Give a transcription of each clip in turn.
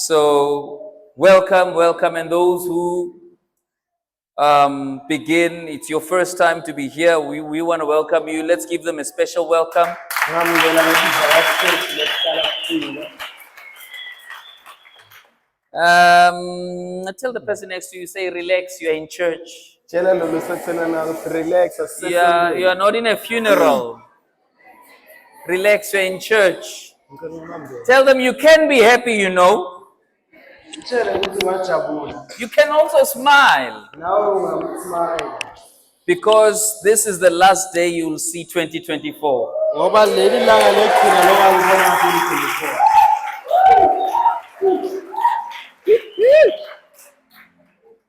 So welcome, and those who begin, it's your first time to be here. We want to welcome you. Let's give them a special welcome. Tell the person next to you, say, relax, you're in church. Relax. You are not in a funeral. Relax, you're in church. Tell them you can be happy, you know. You can also smile. Because this is the last day you will see 2024.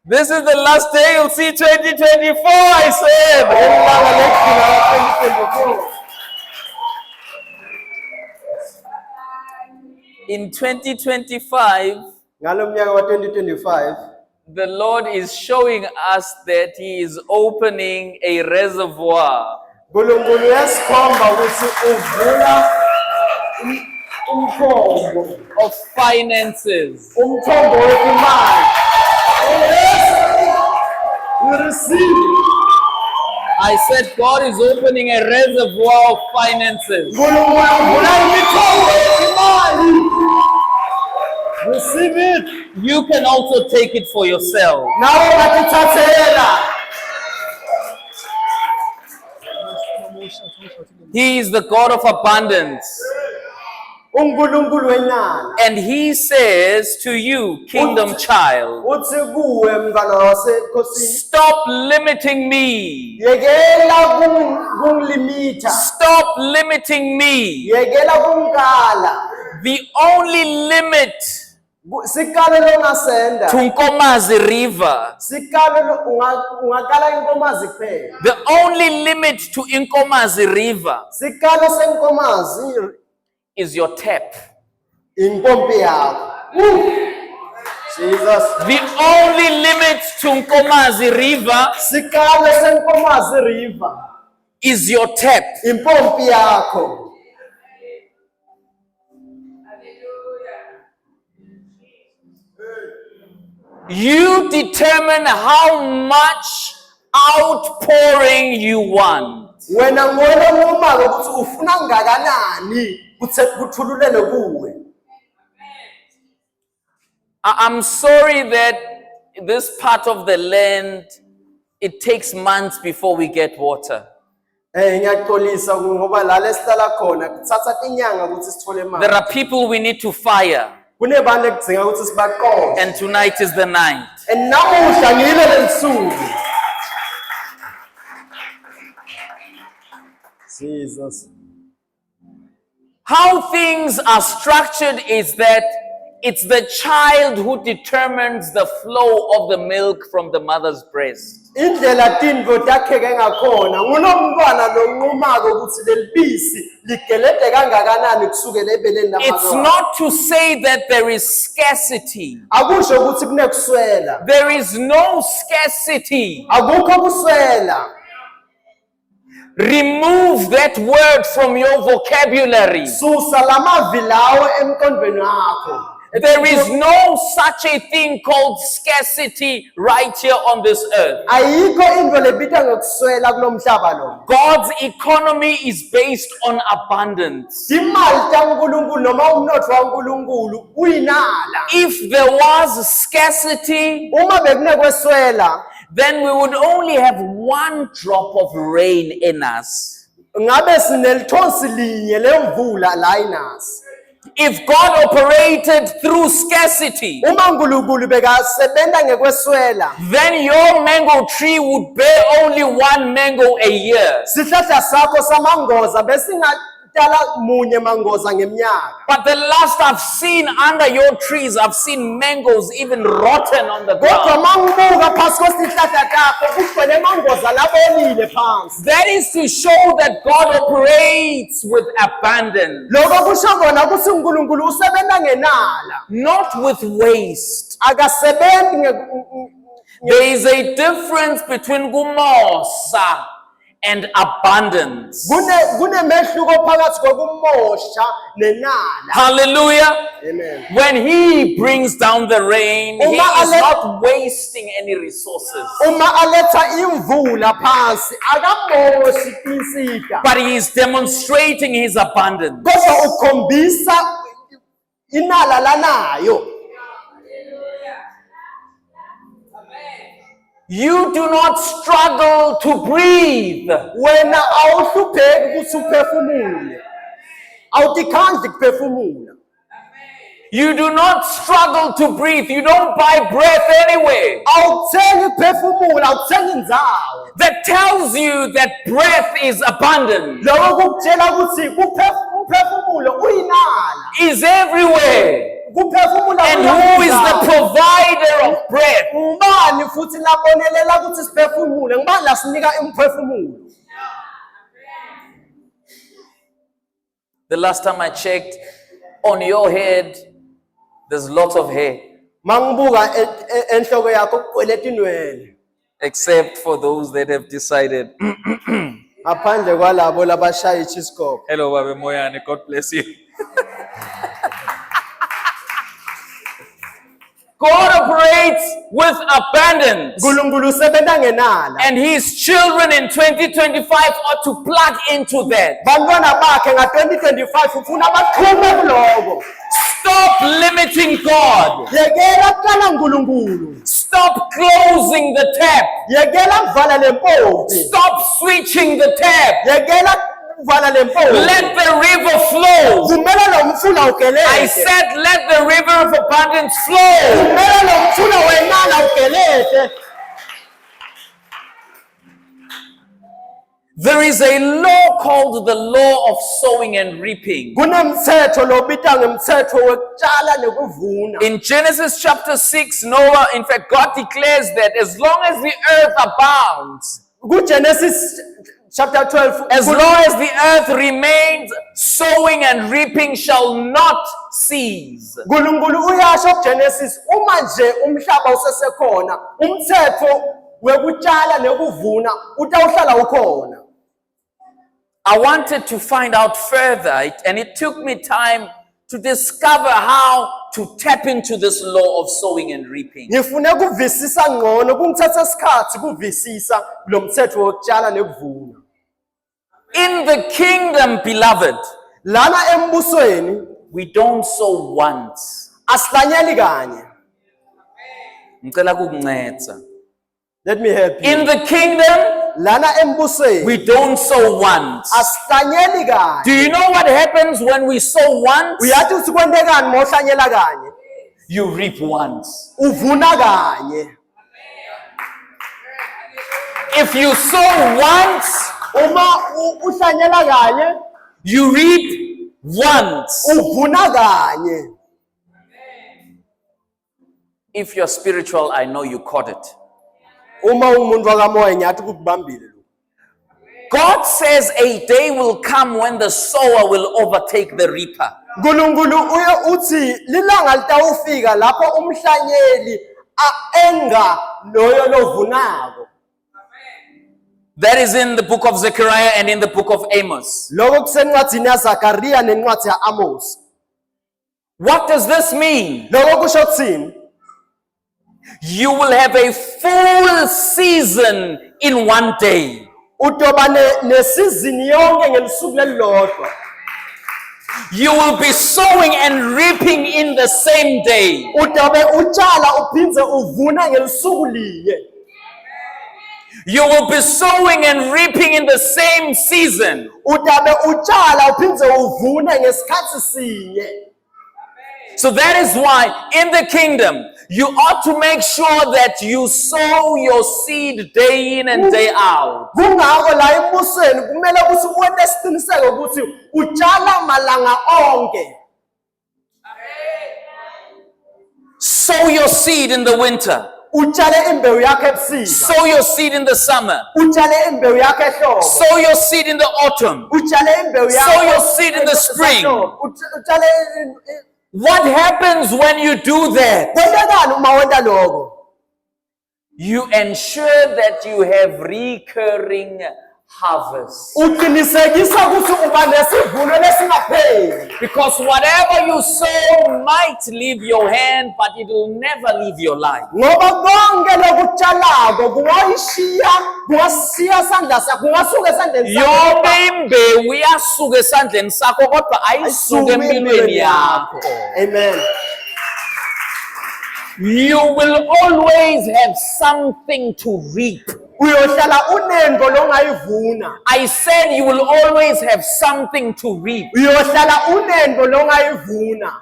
This is the last day you'll see 2024, I said. In 2025, the Lord is showing us that He is opening a reservoir of finances. I said God is opening a reservoir of finances. Receive it. You can also take it for yourself. He is the God of abundance. And He says to you, kingdom child, stop limiting me. Stop limiting me. The only limit to Nkomazi River, the only limit to Nkomazi River is your tap. Jesus. The only limit to Nkomazi River is your tap. You determine how much outpouring you want. I'm sorry that this part of the land, it takes months before we get water. There are people we need to fire. And tonight is the night. Jesus. How things are structured is that it's the child who determines the flow of the milk from the mother's breast. It's not to say that there is scarcity. There is no scarcity. Remove that word from your vocabulary. There is no such a thing called scarcity right here on this earth. God's economy is based on abundance. If there was scarcity, then we would only have one drop of rain in us. If God operated through scarcity, then your mango tree would bear only one mango a year. But the last I've seen under your trees, I've seen mangoes even rotten on the ground. That is to show that God operates with abundance, not with waste. There is a difference between kumosa and abundance. Kunemehluko phakathi kokumosha nenala. Hallelujah. Amen. When he brings down the rain, he Uma is ale- not wasting any resources, Uma aletha imvula phansi akamoshi insika. but he is demonstrating his abundance. Kodwa ukhombisa inala lanayo. You do not struggle to breathe. Wena awuhlupheki ukuthi uphefumule. Awutikhandli kuphefumula. You do not struggle to breathe. You don't buy breath anyway. Awuthengi kuphefumula, awuthengi indzawo. That tells you that breath is abundant, Lokho kukutshela ukuthi uphefumulo uyinala. is everywhere. Kuphefumula And who is the kuyinala. provider of breath? Ngubani futhi labonelela ukuthi siphefumule? Ngubani lasinika imphefumulo? The last time I checked, on your head, there's lots of hair, Mangibuka enhloko yakho kugcwele tinwele. except for those that have decided. Ngaphandle kwalabo labashaya ichiskop. Hello, Babe Moyane. God bless you. God operates with abundance, Nkulunkulu usebenza ngenala. and his children in 2025 ought to plug into that. Bantwana bakhe nga-2025 ufuna baqhume kuloko. Stop limiting God. Yekela kuqala Nkulunkulu. Stop closing the tap. Yekela kuvala le mpompi. Stop switching the tap. Yekela kuvala le mpompi. Let the river flow. Vumela lo mfula I ugeleze. said, let the river of abundance flow. Vumela lo mfula wenala ugeleze. There is a law called the law of sowing and reaping. Kunemthetho lobitwa ngemthetho wekutshala nekuvuna. In Genesis chapter 6, Noah, in fact, God declares that as long as the earth abounds, KuGenesis chapter 12, as long as the earth remains, sowing and reaping shall not cease. Nkulunkulu uyasho kuGenesis uma nje umhlaba usesekhona, umthetho wekutshala nekuvuna utawuhlala ukhona. I wanted to find out further, and it took me time to discover how to tap into this law of sowing and reaping. Ngifune kuvisisa ngcono, kungithatha isikhathi kuvisisa lo mthetho wekutshala nekuvuna. In the kingdom, beloved, Lana embusweni we don't sow once. asihlanyeli kanye. Ngicela ukukunceda. Let me help you. In the kingdom, Lana embusweni we don't sow once. asihlanyeli Do kanye. you know what happens when we sow once? Uyathi uthi kwentekani uma uhlanyela kanye? You reap once. Uvuna kanye. If you sow once, Uma uhlanyela kanye, you reap once. uvuna kanye. If you're spiritual, I know you caught it. Uma umuntu wakamoya ngiyathi kukubambile lo. God says a day will come when the sower will overtake the reaper. Nkulunkulu uthi lilanga litawufika lapho umhlanyeli enga loyo lovunako. That is in the book of Zechariah and in the book of Amos. Lokho kusencwadzini yaZakariya nencwadzi ya-Amos. What does this mean? Lokho kusho kuthini? You will have a full season in one day. Utoba nesizini yonke ngelisuku lelilodwa. You will be sowing and reaping in the same day. Utobe utshala uphindze uvuna ngelisuku linye. You will be sowing and reaping in the same season. Utabe utshala uphindze uvuna ngesikhathi sinye. So that is why in the kingdom, you ought to make sure that you sow your seed day in and day out. Kungako la embusweni kumele ukuthi uwente isiqiniseko ukuthi utshala malanga onke. Sow your seed in the winter. Utshale imbewu yakho ebusika. Sow your seed in the summer. Utshale imbewu yakho ehlobo. Sow your seed in the autumn. Utshale imbewu yakho. Sow your seed in the spring. Utshale What happens when you do that? kwentekani uma wenta lokho? You ensure that you have recurring harvest. uqinisekisa ukuthi uba nesivuno lesingapheli. Because whatever you sow might leave your hand, but it will never leave your life. Ngoba konke lokutshalako kungasiya sandla sakho, kungasuka esandleni sakho. Yonke imbewu iyasuka esandleni sakho kodwa ayisuke empilweni yakho. Amen. You will always have something to reap. Uyohlala unengo longayivuna. I said you will always have something to reap. Uyohlala unengo longayivuna.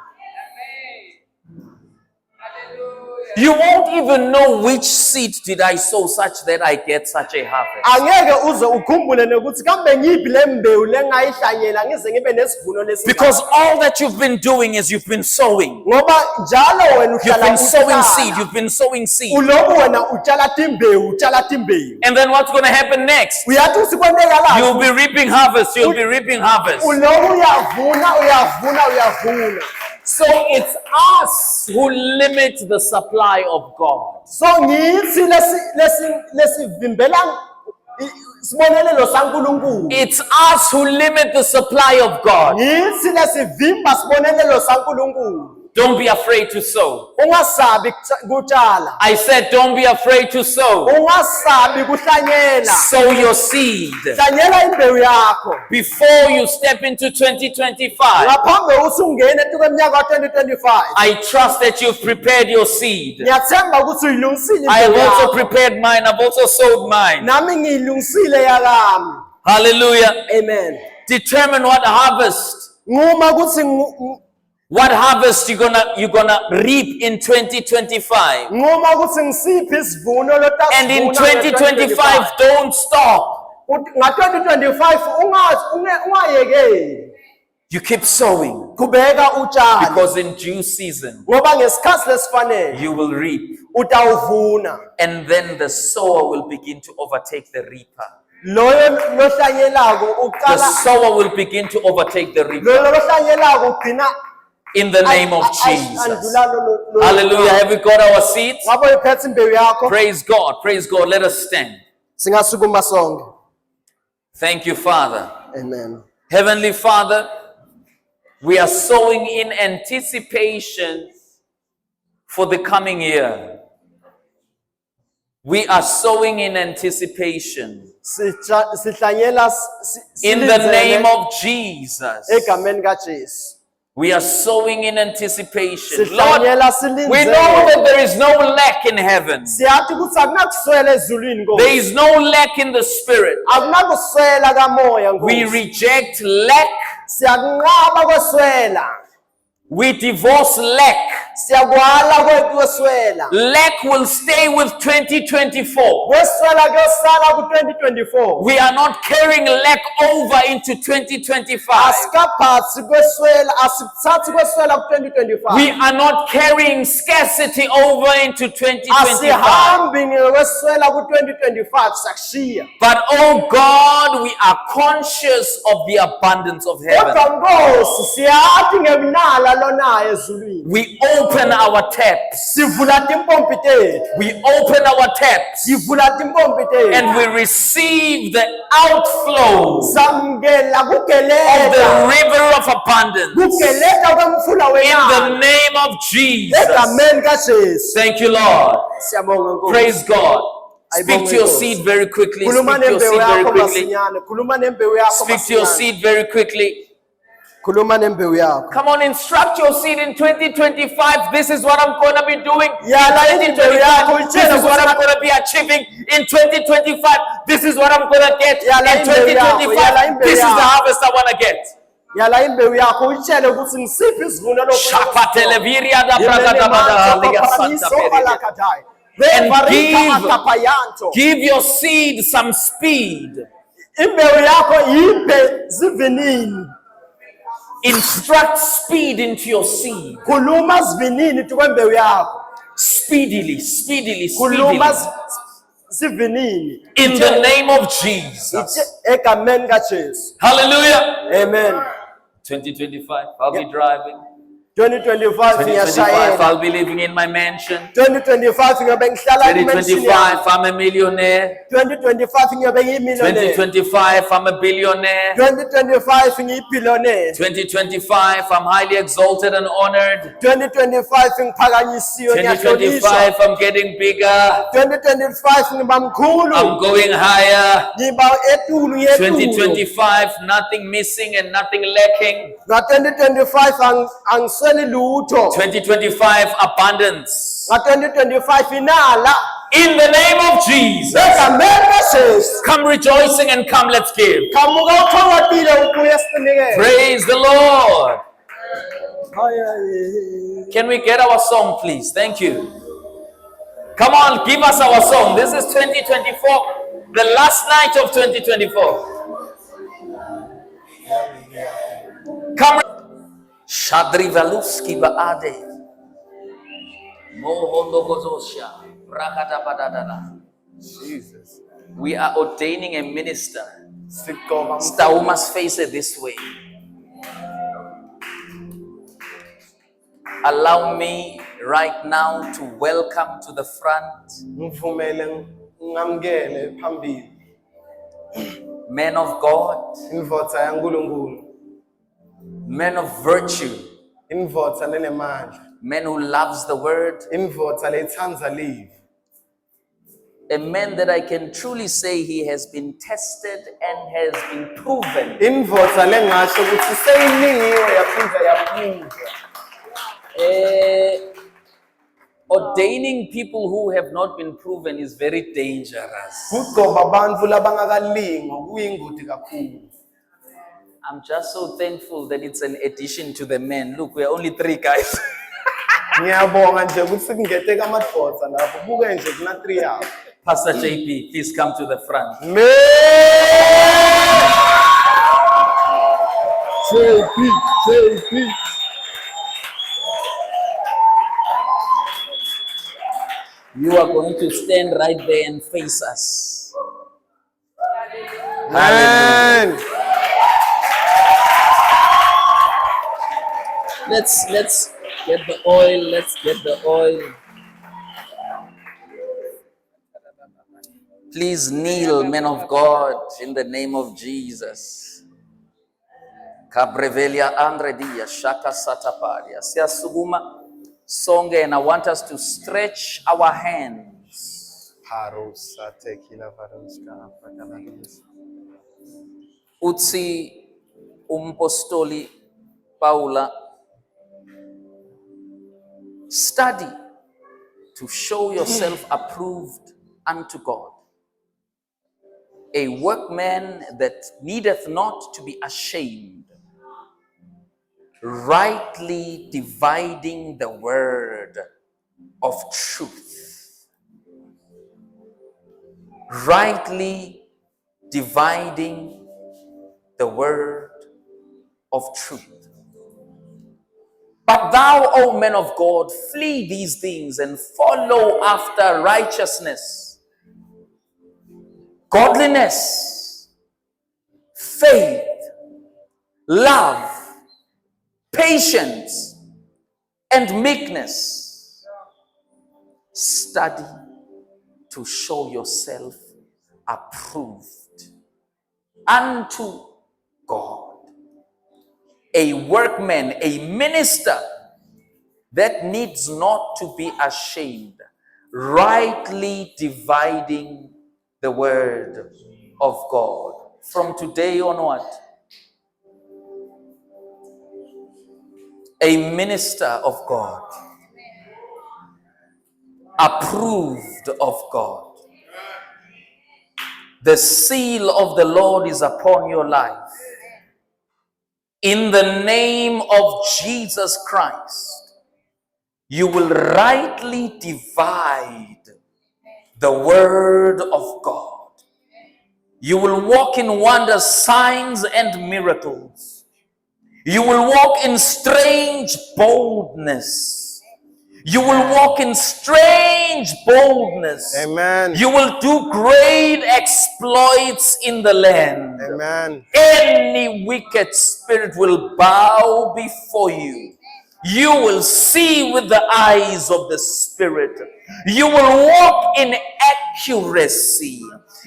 You won't even know which seed did I sow such that I get such a harvest. Angeke uze ukhumbule nokuthi kambe ngiyiphi lembewu lengayihlanyela ngize ngibe nesivuno lesi. Because all that you've been doing is you've been sowing. Ngoba njalo wena You've uhlala been sowing seed. You've been sowing seed. ulobu wena utshala timbewu, utshala timbewu. And then what's going to happen next? Uyathi usikwenteka la. You'll be reaping harvest. You'll be reaping harvest. Ulobu uyavuna. So it's us who limit the supply of God. So ngithi lesivimbela sibonelelo saNkulunkulu. It's us who limit the supply of God. Ngithi lesivimba sibonelelo saNkulunkulu. Don't be afraid to sow. Ungasabi kutshala. I said don't be afraid to sow. Ungasabi kuhlanyela. Sow your seed. Hlanyela imbewu yakho. Before you step into 2025, Ngaphambi usungena kweminyaka ka-2025. I trust that you've prepared your seed. Ngiyathemba ukuthi uyilungisile I have imbewu also yakho. prepared mine. I've also sowed mine. Nami ngiyilungisile yakami. Hallelujah. Amen. Determine what harvest Nguma ukuthi you're gonna reap in 2025. nguma ukuthi ngisiphi isivuno And in 2025, don't stop. Nga-2025 ungayekeli. You keep sowing. Qhubeka utshale. Because in due season, Ngoba ngesikhathi lesifanele you will reap. utawuvuna. And then the sower will begin to overtake the reaper. Loyo lohlanyelako The uqala sower will begin to overtake the reaper. loyo lohlanyelako ugcina In the name of Jesus. andlula lo. Hallelujah. Have we got our seeds? Ngabe uyiphethe imbewu yakho. Praise God. Praise God. Let us stand. Singasukuma sonke. Thank you, Father. Amen. Heavenly Father, we are sowing in anticipation for the coming year. We are sowing in anticipation. Sihlanyela In the name of Jesus. egameni kaJesu. We are sowing in anticipation. Lord, Sihlanyela we know that there is no lack in heaven. siyathi ukuthi akunakuswela ezulwini There is no lack in the spirit. akunakuswela kamoya We Nkosi. reject lack. Siyakunqaba kweswela. We divorce lack. Siyakwala kweswela. Lack will stay with 2024. Kweswela kuyosala ku-2024. We are not carrying lack over into 2025. Asikaphathi kweswela, asithathi kweswela ku-2025. We are not carrying scarcity over into 2025. Asihambi ngekweswela ku-2025 sakushiya. But oh God, we are conscious of the abundance of heaven. Kodwa Nkosi siyathi ngemnala lonayo ezulwini. We open our taps. Sivula timpompi tethu. We open our taps. Sivula timpompi tethu. And we receive the outflow Samukela of the kugeleta. river of abundance. Kugeleta kwemfula In the wena. name of Jesus. Egameni kaJesu. Thank you, Lord. Siyabonga Nkosi. Praise God. Speak to your seed very quickly. Speak Khuluma to your nembewu seed very yakho quickly. masinyane. Khuluma nembewu yakho Speak to your masinyane. seed very quickly. Khuluma nembewu yakho. Come on, instruct your seed in 2025. This is what I'm going to be doing. Yala In imbewu yakho 2025, this is what I'm going to be achieving. In 2025, this is what I'm going to get. Yala In imbewu yakho, yala 2025, imbewu this is the yakho. harvest I want to get. Yala imbewu yakho uyitshele ukuthi ngisiphi isivuno Shapateleviria da Bragadabada, Santa Peride. And give your seed some speed. imbewu yakho yiphe zivinini. Instruct speed into your seed. Khuluma zivinini kwembewu yakho. Speedily, speedily, Khuluma speedily. zivinini. In the name of Jesus. Egameni kaJesu. Hallelujah. Amen. 2025, I'll be driving. 2025 2025, ngiyashayela. I'll be living in my mansion. 2025 ngiyobe ngihlala ku-mansion yami. 2025, I'm a millionaire. 2025 ngiyobe ngiyimillionaire. 2025, I'm a billionaire. 2025 ngiyibillionaire. 2025, I'm highly exalted and honored. 2025 ngiphakanyisiwe ngiyahlonishwa. 2025, I'm getting bigger. 2025 ngiba mkhulu. I'm going higher. Ngiba etulu yetulu. 2025, nothing missing and nothing lacking. Nga 2025 angisweli lutho. 2025, abundance. Nga 2025 inala. In the name of Jesus. Egameni kaJesu. Come rejoicing and come, let's give. Kamuka uthokozile ubuye sinikele. Praise the Lord. Can we get our song, please? Thank you. Come on, give us our song. This is 2024, the last night of 2024. Come. Shadri Valuski Baade. Mohondo Gozosha. Rakata Badadana. Jesus. We are ordaining a minister. Sikoma. Staumas face it this way. Allow me right now to welcome to the front Ngivumele ngamkele phambili. men of God, Indvodza yaNkulunkulu. men of virtue, Indvodza lenemandla. men who loves the word, Indvodza letsandza live. a man that I can truly say he has been tested and has been proven. Indvodza lengasho ukuthi seyiningiwe yaphinda yaphindwa. Ordaining people who have not been proven is very dangerous. Kugoba abantu labangakalingwa kuyingoti kakhulu. I'm just so thankful that it's an addition to the men. Look, we are only 3 guys. Ngiyabonga nje ukuthi kungete kamadvodza lapho buke nje kuna 3 yabo. Pastor JP, please come to the front. JP. You are going to stand right there and face us. Man. Let's get the oil. Let's get the oil. Please kneel, men of God, in the name of Jesus. Cabrevelia Andredia Shaka Sataparia. Siasuguma Songe, and I want us to stretch our hands. Utsi Umpostoli Paula. Study to show yourself approved unto God, a workman that needeth not to be ashamed, rightly dividing the word of truth. Rightly dividing the word of truth. But thou, O man of God, flee these things and follow after righteousness, godliness, faith, love, patience, and meekness. Study to show yourself approved unto God. A workman, a minister that needs not to be ashamed, rightly dividing the word of God. From today onward, a minister of God, approved of God. The seal of the Lord is upon your life. In the name of Jesus Christ, you will rightly divide the word of God. You will walk in wonders, signs, and miracles. You will walk in strange boldness. You will walk in strange boldness. Amen. You will do great exploits in the land. Amen. Any wicked spirit will bow before you. You will see with the eyes of the Spirit. You will walk in accuracy.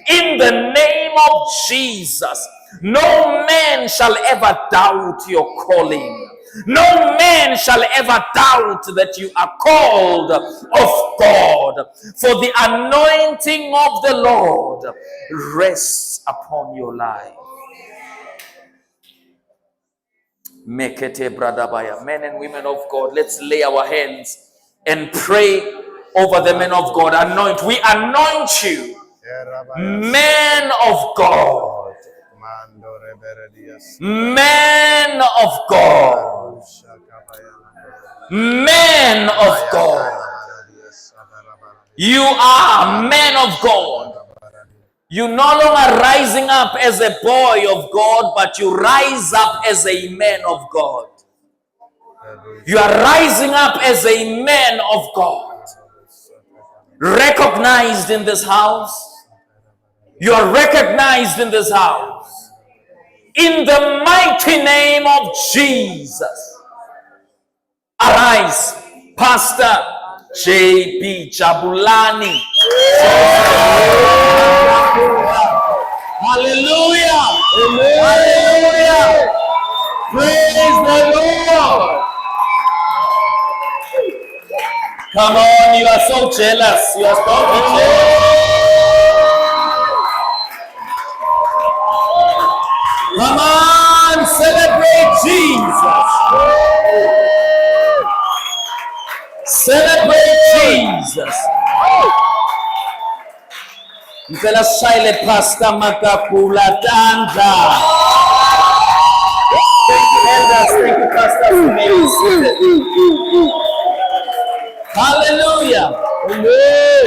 In the name of Jesus, no man shall ever doubt your calling. No man shall ever doubt that you are called of God. For the anointing of the Lord rests upon your life. Mekete bradabaya. Men and women of God, let's lay our hands and pray over the men of God. Anoint. We anoint you, men of God. Men of God. Men of God. You are men of God. You're no longer rising up as a boy of God, but you rise up as a man of God. You are rising up as a man of God. Recognized in this house. You are recognized in this house. In the mighty name of Jesus. Arise, Pastor J.B. Jabulani. Hallelujah. Amen. Hallelujah. Praise the Lord. Come on, you are so jealous. You are so jealous. Come on, celebrate Jesus. Celebrate Jesus. Mfela shayile Pastor Makakula Tanda. Thank you, elders. Thank you, Pastor. Hallelujah. Amen.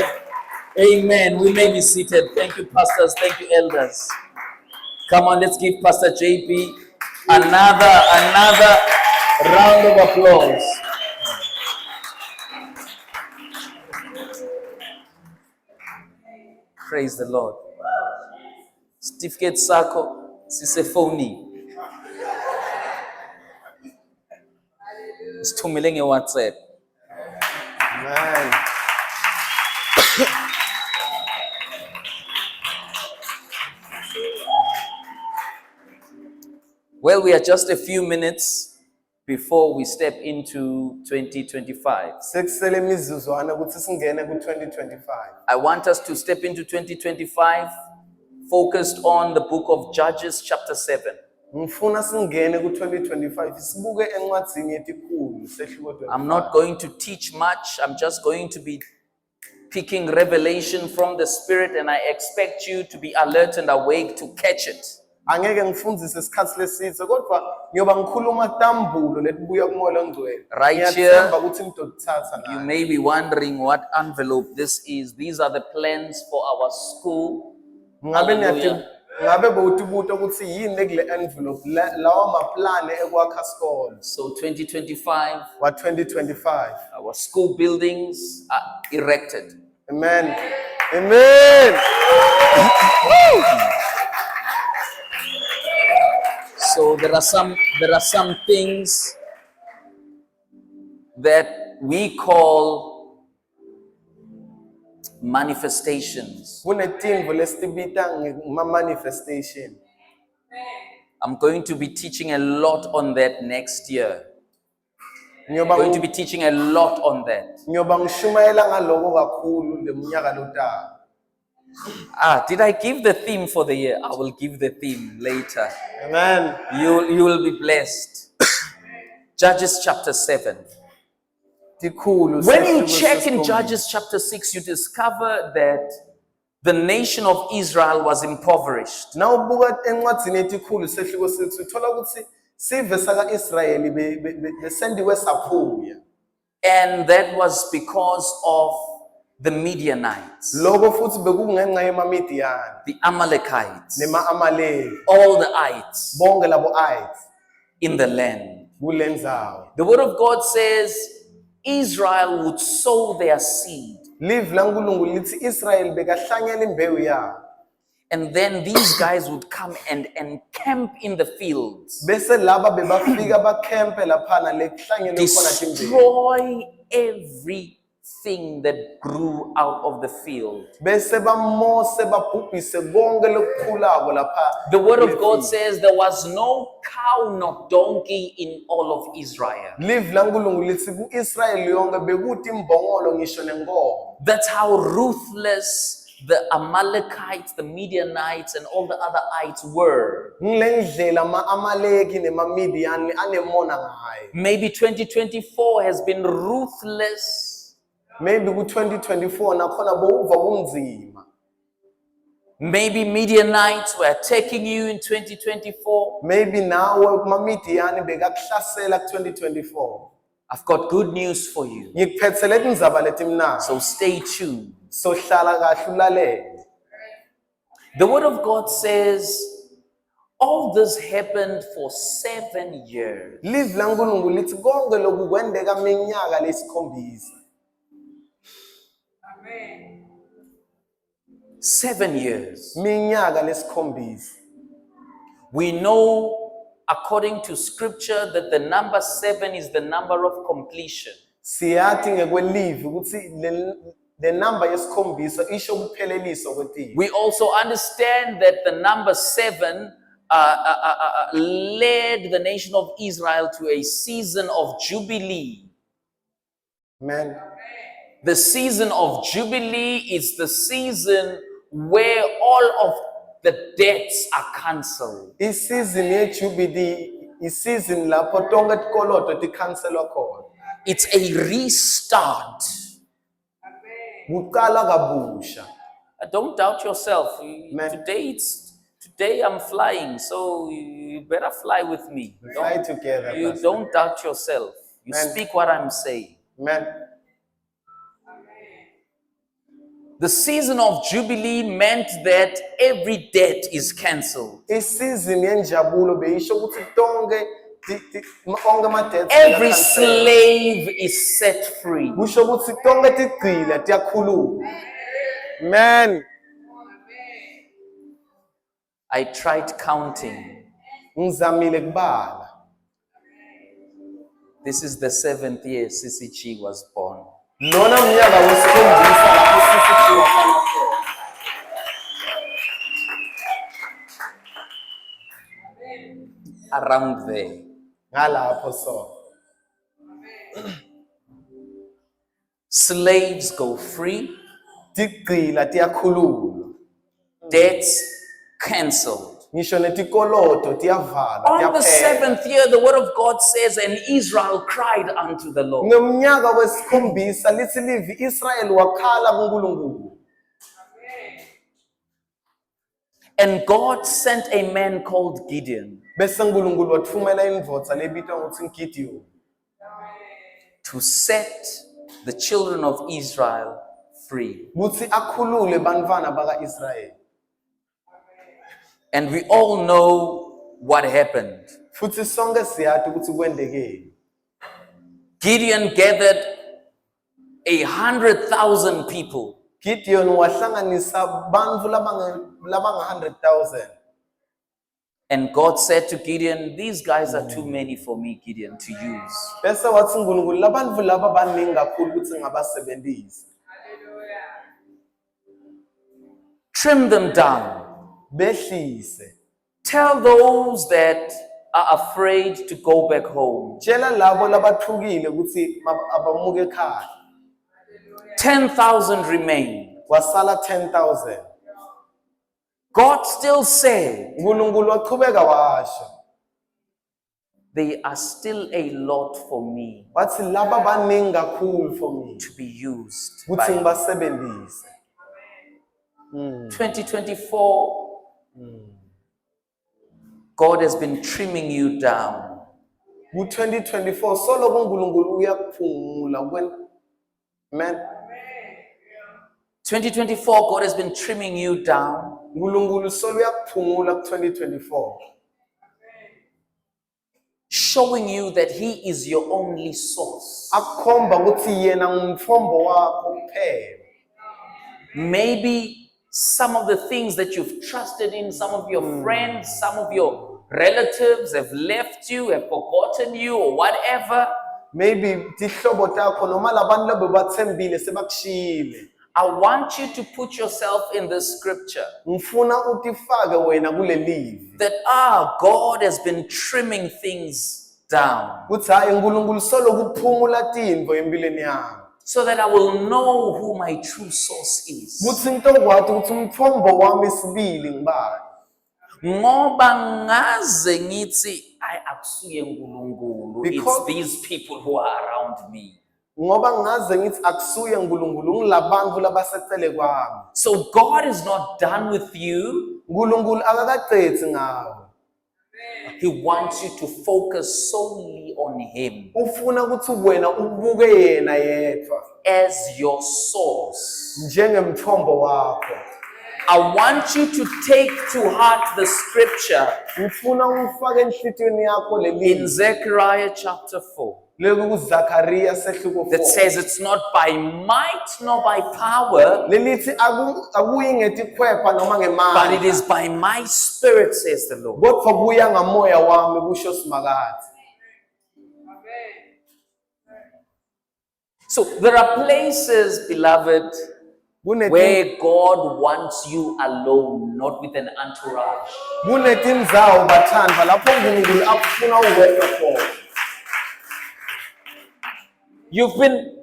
Amen. We may be seated. Thank you, pastors. Thank you, elders. Come on, let's give Pastor JP another round of applause. Praise the Lord. Certificate Sako Sisefoni. Sithumele nge-WhatsApp. Amen. Well, we are just a few minutes before we step into 2025. Sekusele imizuzwana ukuthi singene ku-2025. I want us to step into 2025 focused on the book of Judges chapter 7. Ngifuna singene ku-2025 sibuke encwadzini yetikhulu sehluko 25. I'm not going to teach much. I'm just going to be picking revelation from the Spirit, and I expect you to be alert and awake to catch it. Angeke ngifundzise isikhathi lesithe kodwa ngiyoba ngikhuluma tambulo letibuya kuMoya Ongcwele. Right here, Ngiyethemba ukuthi ngizothatha you naye. may be wondering what envelope this is. These are the plans for our school. Hallelujah. Ngabe bowutibuta ukuthi yini lekule envelope lawa maplane ekwakha isikole. So 2025, Wa 2025. our school buildings are erected. Amen. Amen. So there are some things that we call manifestations. Kunetimvo lesitibita ngama-manifestation. I'm going to be teaching a lot on that next year. I'm Ngiyoba going to be teaching a lot on that. ngishumayela ngaloko kakhulu leminyaka lotaka. Did I give the theme for the year? I will give the theme later. Amen. You will be blessed. Judges chapter 7. Tikhulu. When you check in Judges chapter 6, you discover that the nation of Israel was impoverished. Na ubuka encwadzini yetikhulu sehluko sethu uthola ukuthi sive saka-Israyeli besendiwe saphuya. And that was because of the Midianites, Loko futhi bekungenxa yemaMidiyani the Amalekites, nema-Amaleki all the ites bonke labo ites in the land. kule ndzawo. The word of God says Israel would sow their seed. Live laNkulunkulu lithi Israyeli bekahlanyela imbewu yabo. And then these guys would come and camp in the fields, bese laba bebafika bakhempe laphana lekuhlangene khona timbewu, destroy everything that grew out of the field. bese bamose babhubhise konke lokukhulako lapha. The word of God says there was no cow nor donkey in all of Israel. Live laNkulunkulu lithi ku-Israyeli yonke bekuthi imbongolo ngisho nenkomo. That's how ruthless the Amalekites, the Midianites, and all the other ites were. Ngile ndlela ama-Amaleki nema-Midian anemona ngayo. Maybe 2024 has been ruthless. Maybe ku-2024 nakhona bowuva kunzima. Maybe Midianites were attacking you in 2024. Maybe nawe kuma-Midian bekakuhlasela ku-2024. I've got good news for you. Ngikuphethele tindzaba letimnandi. So stay tuned. So hlala kahle ulalele. The word of God says all this happened for 7 years. Live laNkulunkulu lithi konke lokhu kwendeka minyaka lesikhombisa. 7 years. Minyaka lesikhombisa. We know according to scripture that the number 7 is the number of completion. Siyathi ngekwelivi ukuthi le number yesikhombisa isho ukupheleliswa kwetimo. We also understand that the number 7 led the nation of Israel to a season of jubilee. Amen. The season of jubilee is the season where all of the debts are cancelled. Isizini yejubilee isizini lapho tonke tikoloto tikhanselwa khona. It's a restart. Kuqala kabusha. Don't doubt yourself. Amen. Today I'm flying, so you better fly with me. Fly together. You Pastor. don't doubt yourself. You Amen. speak what I'm saying. Amen. The season of Jubilee meant that every debt is cancelled. Isizini yenjabulo beyisho ukuthi tonke onke ama-debts Every ayakhanselwa. slave is set free. Kusho ukuthi tonke tigcila tiyakhululwa. Amen. I tried counting. Ngizamile kubala. This is the 7th year CCG was born. Lona mnyaka wesikhombisa lapho sisi wafana khona. Around there. Ngalapho so. Slaves go free. Tigcila tiyakhululwa. Debts cancelled. Ngisho netikoloto tiyavalwa, On the tiyaphela. 7th year, the word of God says, and Israel cried unto the Lord. Ngomnyaka wesikhombisa lithi livi Israel wakhala kuNkulunkulu. And God sent a man called Gideon Bese uNkulunkulu wathumela indvodza lebitwa ngokuthi Gideon to set the children of Israel free. kuthi akhulule bantfwana baka-Israyeli. And we all know what happened. Futhi sonke siyazi ukuthi kwendekeni. Gideon gathered 100,000 people. Gideon wahlanganisa bantfu labanga 100,000. And God said to Gideon, these guys are too many for me, Gideon, to use. Bese wathi uNkulunkulu labantfu laba baningi kakhulu ukuthi ngabasebentisa. Trim them down. Behlise. Tell those that are afraid to go back home. Tshela labo labathukile ukuthi abamuke ekhaya. 10,000 remain. Wasala 10,000. God still said, uNkulunkulu waqhubeka washo. they are still a lot for me Wathi laba baningi kakhulu for me to be used. ukuthi By ngibasebenzise. 2024, God has been trimming you down. Ku-2024 solo kuNkulunkulu uyakuphungula. Amen. 2024, God has been trimming you down. uNkulunkulu solo uyakuphungula ku-2024. Showing you that He is your only source. Akukhomba ukuthi yena ngumthombo wakho kuphela. Maybe some of the things that you've trusted in, some of your friends, some of your relatives have left you, have forgotten you, or whatever. Maybe tihlobo takho noma labantu labo bathembile sebakushiyile. I want you to put yourself in this scripture Ngifuna utifake wena kule livi. that God has been trimming things down Kuthi hayi uNkulunkulu solo kuphumula tintfo empilweni yami. so that I will know who my true source is. Kuthi ngitokwazi ukuthi umthombo wami sibili ngibani. Ngoba ngaze ngithi akusuye uNkulunkulu, it's these people who are around me. Ngoba ngaze ngithi akusuye uNkulunkulu ngilabantu labasecele kwami. So God is not done with you. uNkulunkulu akakaqedzi ngawe. He wants you to focus solely on him Ufuna ukuthi wena ubuke yena yedwa as your source. njengemthombo wakho. I want you to take to heart the scripture Ngifuna ufake enhlitiyweni yakho in leli Zechariah chapter 4 leku kuZakhariya sehluko 4. that says it's not by might nor by power, Lelithi akuyi ngetikhwepha noma but it ngemandla. is by my spirit, says the Lord. Kodwa kuya ngamoya wami kusho simakade. So there are places, beloved, where God wants you alone, not with an entourage. Kunetindzawo bathandwa lapho uNkulunkulu akufuna uwedwa khona. You've been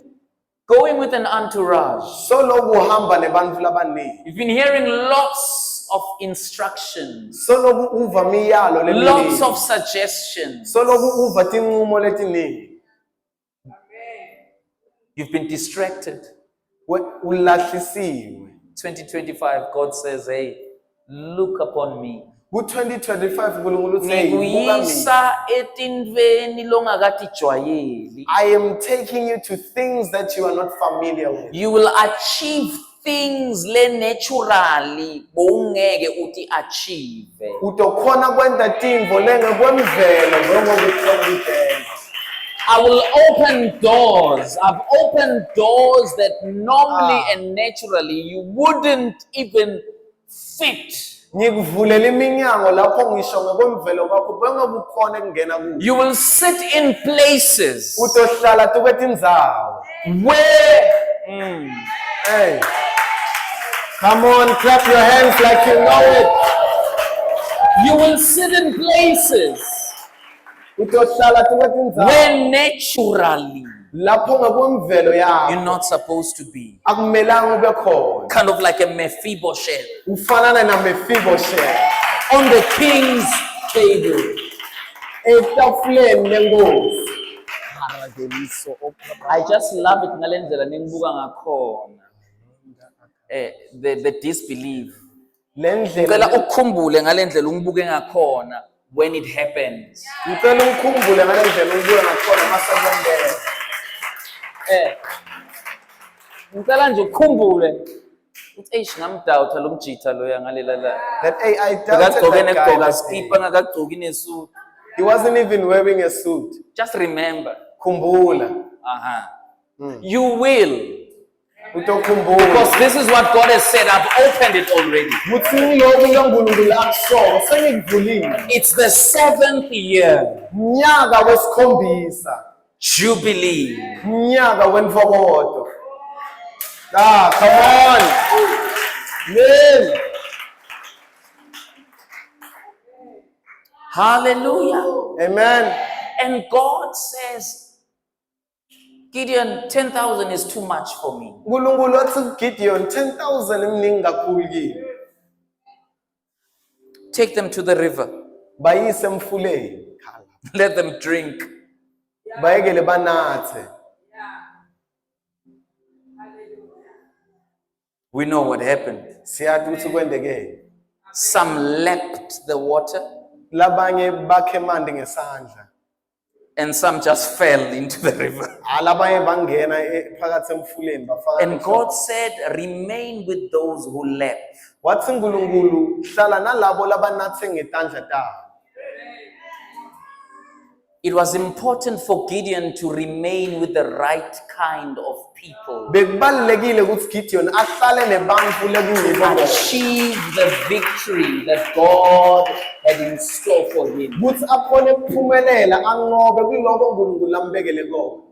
going with an entourage. Solo kuhamba nebantfu labaningi. You've been hearing lots of instructions, Solo uva miyalo leminingi. lots of suggestions. Solo uva tinqumo letiningi. You've been distracted. Ulahlisiwe. 2025, God says, hey, look upon me. Ku-2025 uNkulunkulu uthi "Hey, buka mina. Ngikuyisa etintweni longakatijwayeli." I am taking you to things that you are not familiar with. You will achieve things le naturally bowungeke uti achieve. Utokhona kwenta tintfo lengekwemvelo njengokuthembela. I will open doors. I've opened doors that normally and naturally you wouldn't even fit. Ngikuvulela iminyango lapho ngisho ngekwemvelo kwakho bengabukhona kungena kuyo. You will sit in places Utohlala tukwetindzawo. where Hey. Come on, clap your hands like you know it. you will sit in places Utohlala tukwetindzawo. where naturally Lapho ngekwemvelo yakho you're not supposed to be. akumelanga ube khona. Kind of like a Mephibosheth Ufanana na Mephibosheth on the king's table. etafuleni lenkosi. I just love it ngalendlela ningibuka ngakhona. The disbelief. Lendlela Ngicela ukukhumbule ngalendlela ungibuke ngakhona when it happens. ngicela ukukhumbule ngalendlela ubuye ngakhona masekwenzeka. Ngicela nje ukukhumbule ukuthi eish ngamdawutha lo mjitha loya ngalela la. That hey, I doubted Akagcoke that guy. negqoka that day. skipa ngakagcoki nesuit. He wasn't even wearing a suit. Just remember. Khumbula. You will. Utokhumbula. Because this is what God has said. I've opened it already. Kuthi ngilokhu loNkulunkulu akusho sengikuvulile. It's the 7th year. Mnyaka wesikhombisa. Jubilee. Mnyaka wentokozo. Come on. Man. Hallelujah. Amen. And God says, Gideon, 10,000 is too much for me. uNkulunkulu wathi Gideon 10,000 imningi kakhulu kimi. Take them to the river. Bayise emfuleni. Let them drink. Bayekele banathe. We know what happened. Siyathi ukuthi kwendeke. Some lapped the water Labanye bakhe emanti ngesandla. and some just fell into the river. Alabanye bangena phakathi emfuleni bafaka. And God said, remain with those who lap. Wathi uNkulunkulu hlala nalabo labanathe ngetandla tabo. It was important for Gideon to remain with the right kind of people, Bekubalulekile ukuthi Gideon ahlale nebantfu lekuyibo bona. achieve the victory that God had in store for him. Ukuthi akhone ukuphumelela anqobe kuloko uNkulunkulu ambekele kona.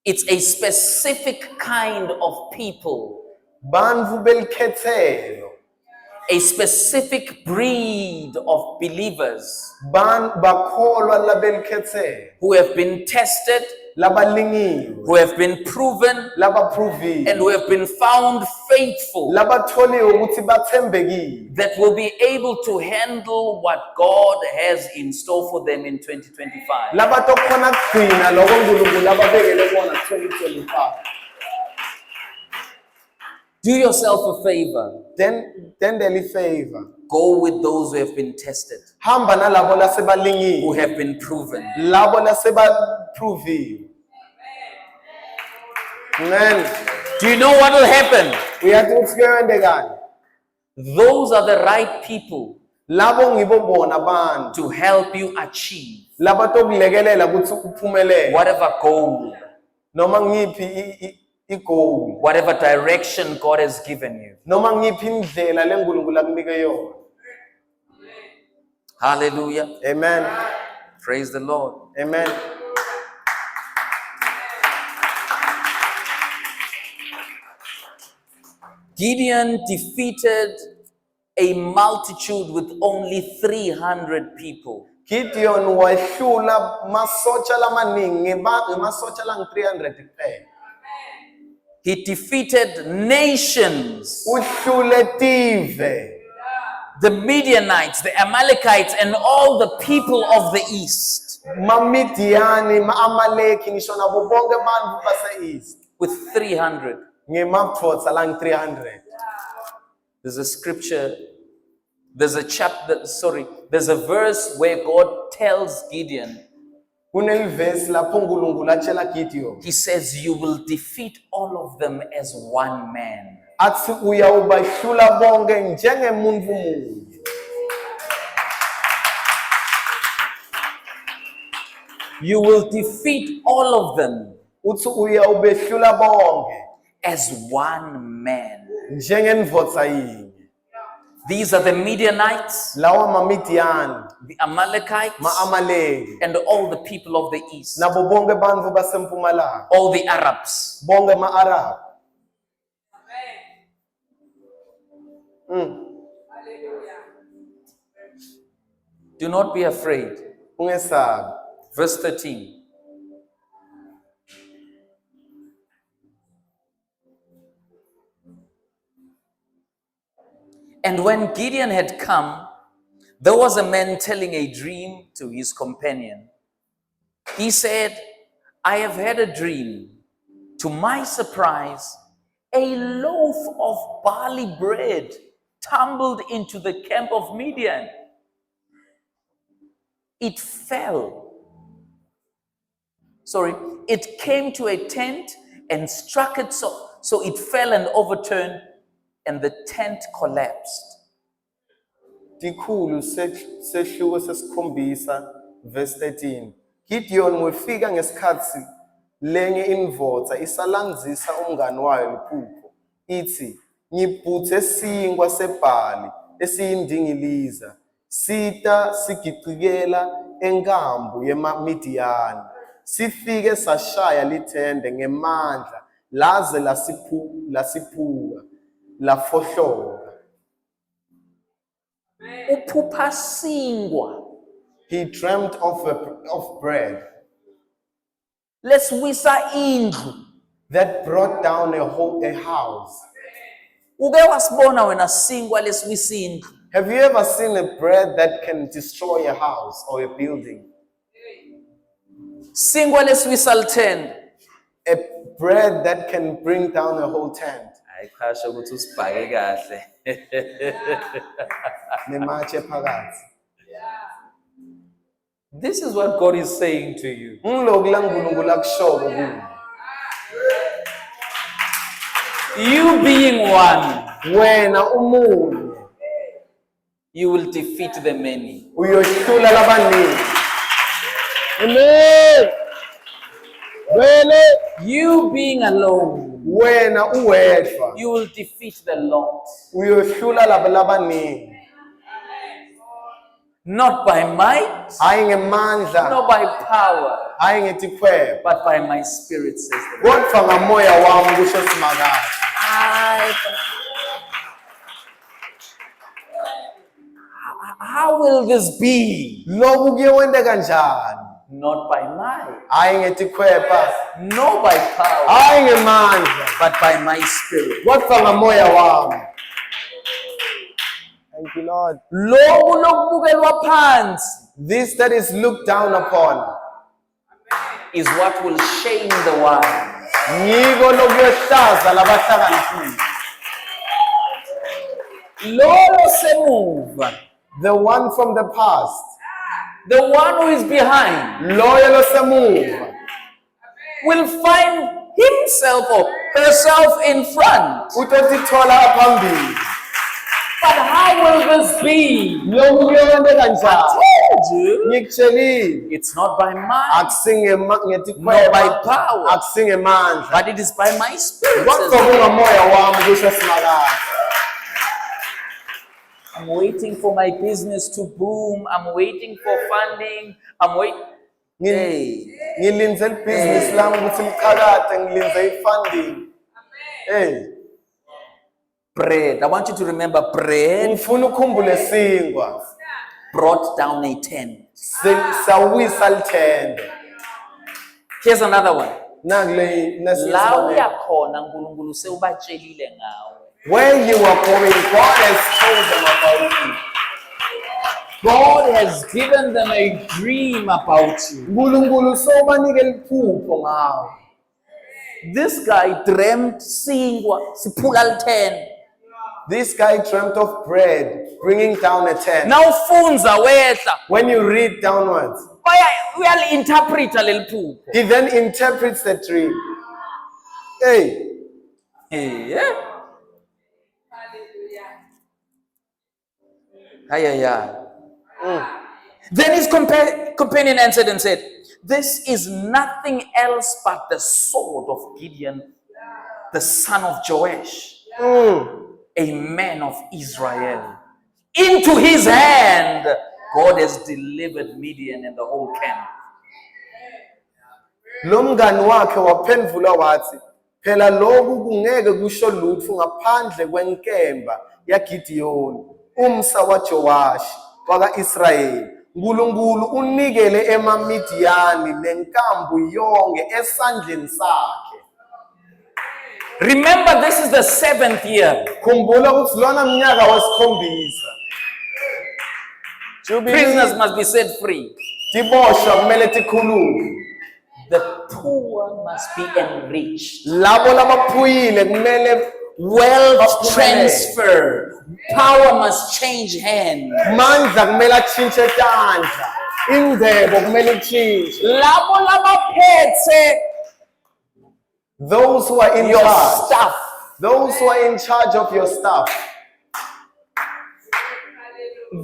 It's a specific kind of people, Bantfu belikhethelo. a specific breed of believers Bakholwa labelikhethelo. who have been tested, Labalingiwe. who have been proven, Labapruviwe. and who have been found faithful, Labatholiwe ukuthi bathembekile. that will be able to handle what God has in store for them in 2025. Labatokhona kugcina lokho uNkulunkulu ababekele kona 2025. Do yourself a favor. Tendele favor. Go with those who have been tested, Hamba nalabo who lasebalingiwe. have been proven. Labo lasebapruviwe. Amen. Do you know what will happen? Uyathi ukuthi kuyenzekani? Those are the right people Labo ngibo bona abantu. to help you achieve Labatokulekelela ukuthi uphumelele. whatever goal, Noma ngiphi i-goal. whatever direction God has given you. Noma ngiphi indlela leNkulunkulu akunike yona. Hallelujah. Amen. Praise the Lord. Amen. Gideon defeated a multitude with only 300 people. Gideon wahlula masocha lamaningi ngemasocha lang-300 kuphela. He defeated nations, Uhlule tive. the Midianites, the Amalekites, and all the people of the east Mamidiani, ma-Amaleki, ngisho nabo bonke bantfu base-East. with 300. Ngemaphosa lang-300. There's a scripture, there's a verse where God tells Gideon, Kunelivesi lapho uNkulunkulu atshela Gideon. he says, you will defeat all of them as one man. Athi uyawubahlula bonke njengemuntfu munye. You will defeat all of them Uthi uyawubehlula bonke as one man. njengendvodza yinye. These are the Midianites, Lawa mamidiani, the Amalekites, ma-Amaleki, and all the people of the east, nabo bonke bantfu basempumalanga, all the Arabs. bonke ma-Arab. Do not be afraid. Ungesabi. Verse 13. And when Gideon had come, there was a man telling a dream to his companion. He said, I have had a dream. To my surprise, a loaf of barley bread tumbled into the camp of Midian. It came to a tent and struck it so it fell and overturned, and the tent collapsed. Tikhulu sehluko sesikhombisa verse 13. Gideon wefika ngesikhathi lenye indvodza isalandzisa umngani wayo liphupho. Ithi, ngibhuthe sinkwa sebhali esiyindingiliza. Sita sigicikela enkambu yemaMidiyani. Sifike sashaya lithende ngemandla laze lasiphuka lafohloka. Uphupha singwa. He dreamt of bread Leswisa indlu. that brought down a house. Uke wasibona wena singwa leswisa indlu. Have you ever seen a bread that can destroy a house or a building? Singwa leswisa lithende. A bread that can bring down a whole tent. Ayikhasha ukuthi usibhake kahle. Nematshe phakathi. This is what God is saying to you. Ngilokhu la uNkulunkulu akushoko kuwe. You being one, Wena umunye you will defeat the many. uyohlula labaningi. Amen. Vele You being alone, wena uwedwa you will defeat the Lord. uyohlula labo labaningi. Not by might, Hayi ngemandla, not by power, hayi ngetikhweba, but by my spirit, says the Lord. kodwa ngamoya wami kusho simakade. How will this be? Lokhu kuyokwenta kanjani? Not by might, Hayi ngetikhweba, not by power, hayi ngemandla, but by my spirit. kodwa ngamoya wami. Thank you, Lord. Lokhu lokubukelwa phansi This that is looked down upon, is what will shame the wise. yiko lokuyohlaza labahlakaniphile. Lolo semuva, The one from the past, the one who is behind, loyo losemuva, will find himself or herself in front. utotithola phambili. But how will this be? Lokhu kuyokwenta kanjani? Told you, Ngikutshelile, it's not by might, akusinge not ngetikhweba, by power, akusingemandla, but it is by my spirit. kodwa says the Lord. kungamoya wami kusho simakade. I'm waiting for my business to boom. I'm waiting for funding. I'm waiting. Hey, Ngilinze ibhizinisi lami ukuthi liqhakade, ngilinze i-funding. Hey, bread. I want you to remember bread ngifuna ukhumbule singwa, brought down a tent. sawisa lithende. Here's another one. Nakule La nesibonelo. uyakhona uNkulunkulu sewubatshelile ngawe. Where you are going, God has told them about you. God has given them a dream about you. uNkulunkulu sobanike liphupho ngawe. This guy dreamt singwa siphula lithende. This guy dreamt of bread, bringing down a tent. Now funza wehla. When you read downwards, Uyali-interpreta leli phupho. he then interprets the dream. Hey, Yeah. Then his companion answered and said, "This is nothing else but the sword of Gideon, the son of Joash, a man of Israel. Into his hand God has delivered Midian and the whole camp." lo mngani wakhe waphendula wathi, phela lokhu kungeke kusho lutho ngaphandle kwenkemba yaGidiyoni, umsa waJowashi waka-Israyeli. uNkulunkulu unikele emaMidiyani nenkambu yonke esandleni sakhe. Remember, this is the 7th year. Khumbula ukuthi lona mnyaka wesikhombisa. Prisoners must be set free. Tiboshwa kumele tikhulume. The poor must be enriched. Labo labaphuyile kumele Wealth transfer. Power must change hands. mandla kumele atshintshe tandla. Indebo kumele itshintshe. Labo labaphethe Those who are in your charge. stuff. Those who are in charge of your stuff.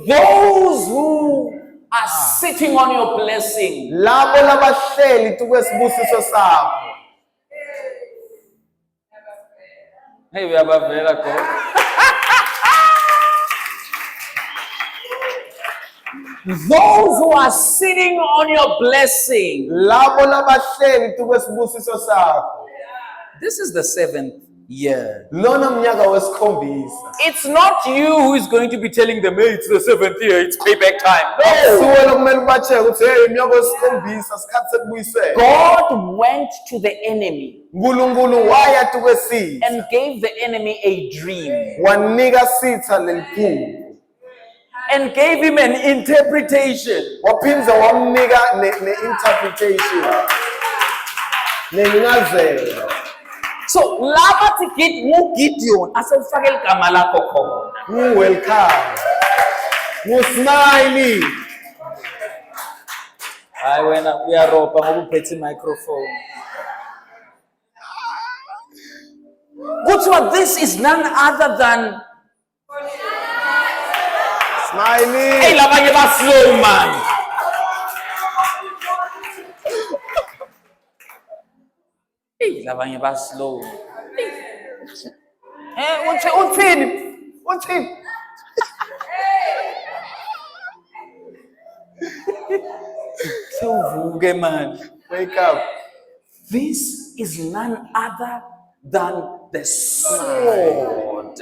Those who are sitting on your blessing. Labo labahleli tukwesibusiso sakho. Hey, we have a very good. Those who are sitting on your blessing. Labo labahleli tukwesibusiso sakho. This is the 7th year. Lona mnyaka wesikhombisa. It's not you who is going to be telling them, "Hey, it's the 7th year, it's payback time." No. Siwe lokumele ubatshele ukuthi hey mnyaka wesikhombisa sikhathi sekubuyisela. God went to the enemy uNkulunkulu waya tukwesitha. and gave the enemy a dream Wanika sitha leliphupho. and gave him an interpretation. Waphinza wamnika ne-interpretation. Nencazelo. So, laba tikit mu Gideon asewufake igama lakho khona. Welcome. Musmiley. Hayi wena uyaropa ngoba uphethe microphone. Kuthiwa this is none other than Smiley. hey labanye ba slow man. labanye ba-slow. Uthini? Sewuvuke man. Wake up. This is none other than the sword.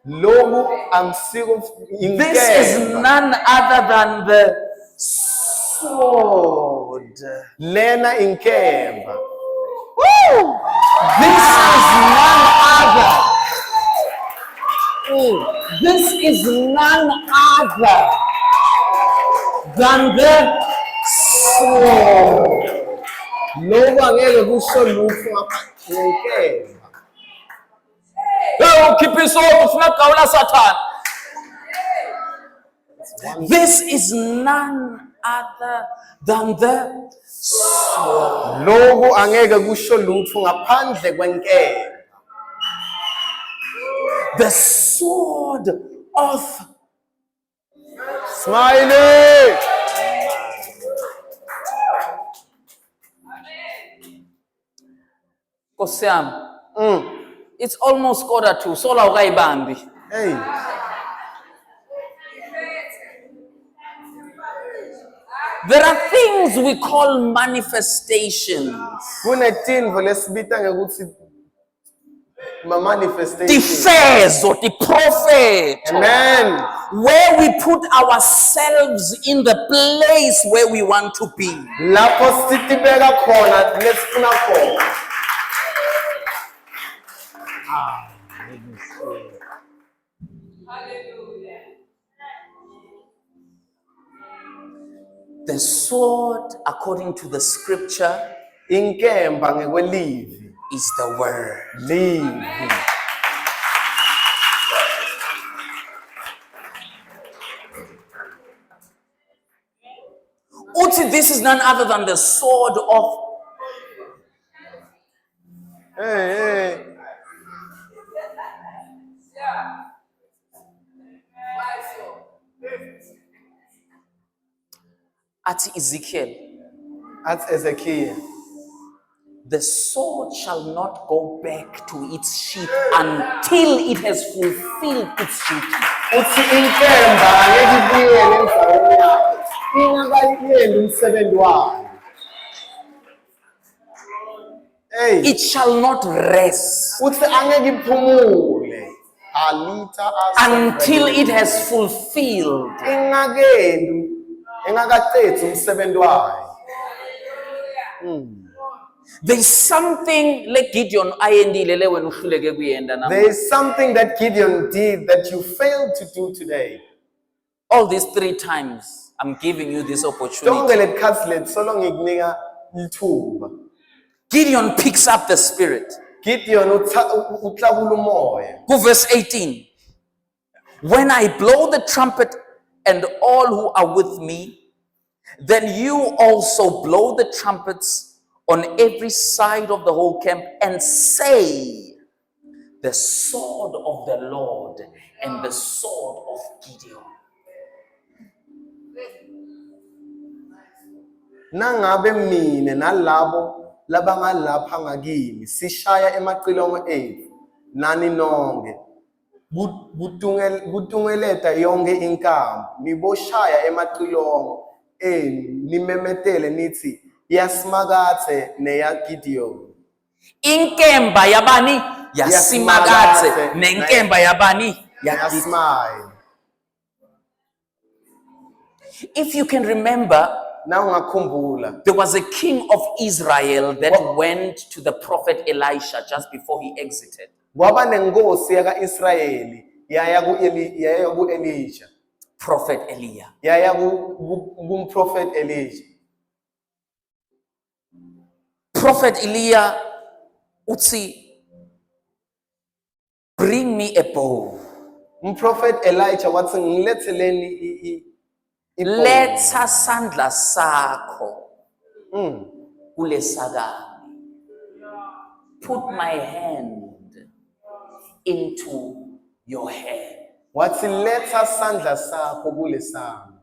Loku akusiko This is inkemba. none other than the sword. Lena inkemba. This is none other. This is none other than the sword. Loku angeke kusho lutho ngaphandle kwenkemba. Hey, keep it so ufuna kugawula Satan. This is none other than the sword. Loku angeke kusho lutho ngaphandle kwenkemba. The sword of Smiley. Nkosi yami. It's almost 1:45. Sola ukayibambi. Hey. There are things we call manifestations. Kunetintfo lesibita ngekuthi manifestation. Tifezo, the prophet. Amen. Where we put ourselves in the place where we want to be. Lapho sitibeka khona lesifuna khona. The sword, according to the scripture, Inkemba ngekwelivi. is the word. Livi. Uti, this is none other than the sword of. Hey. At Ezekiel, That's Ezekiel. the sword shall not go back to its sheath until it has fulfilled its duty. Uthi inkemba angeke ibuyele endaweni yayo. Ingakayiyeli umsebenzi wayo. Hey. It shall not rest Uthi angeke iphumule. Alita until it has fulfilled. engakaqedzi umsebenzi wayo. There's something like Gideon ayendile le wena uhluleke kuyenda na. There is something that Gideon did that you failed to do today. All these 3 times I'm giving you this opportunity. Tonke letikhatsi leti solo ngikunika lithuba. Gideon picks up the spirit. Gideon utlakula umoya. Go verse 18. When I blow the trumpet and all who are with me, then you also blow the trumpets on every side of the whole camp and say, the sword of the Lord and the sword of Gideon. Nangabe mine nalabo labangalapha ngakimi sishaya emaqilongo ethu nani nonke butungeleta yonke inkambi niboshaya emaqilongo nimemetele nithi yasimakathe neya Gideon. Inkemba yabani yasimakathe nenkemba yabani Yasmile. If you can remember, Now ngakhumbula there was a king of Israel that went to the prophet Elisha just before he exited. kwaba nenkosi yaka Israeli yaya ku Elisha. Prophet Elijah. Yaya kumprofet Elisha. Prophet Elijah uthi, bring me a bow. Umprofet Elijah wathi ngiletheleni Letha sandla sakho kule sakami. Put my hand into your hand. wathi letha sandla sakho kule sami.